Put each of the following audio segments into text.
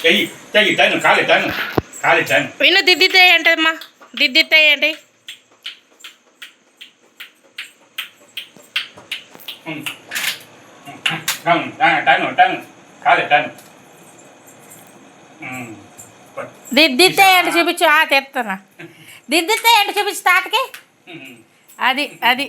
చెయ్యి చెయ్యి టైను కాలి టైను కాలి టైను విను దిద్దితే ఏంటమ్మా దిద్దితే ఏంటి టైను టైను కాలి టైను దిద్దితే ఏంటి చూపించు తెస్తున్నా దిద్దితే ఏంటి చూపించు తాతకి అది అది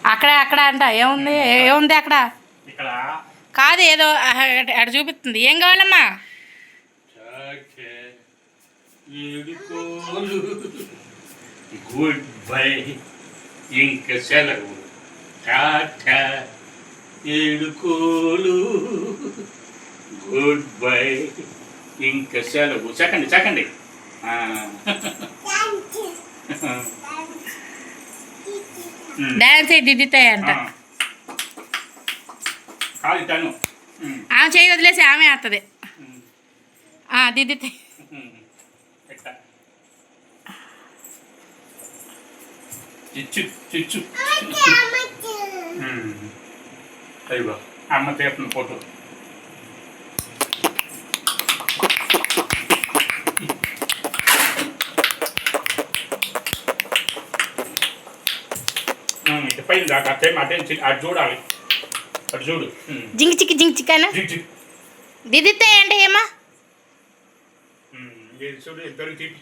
అక్కడ అక్కడ అంట ఏముంది ఏముంది అక్కడ కాదు ఏదో అక్కడ చూపిస్తుంది ఏం కావాలమ్మా గుడ్ బై ఇంక సెలవు టాటా ఏడుకోలు గుడ్ బై ఇంక సెలవు సెకండ్ సెకండ్ డాన్స్ దిద్దుతాయి అంట కాలిటాను ఆమె చేయి వదిలేసి ఆమె ఆడుతుంది దిద్దుతాయి చిచ్చు చిచ్చు అయ్యో అమ్మ తీస్తున్న ఫోటో ఇటు పైన దాకా అటెన్షన్ అటు చూడాలి అటు చూడు జింగ్ చిక్కనా దిద్దుతాయి అంటే ఏమా చూడు ఇద్దరు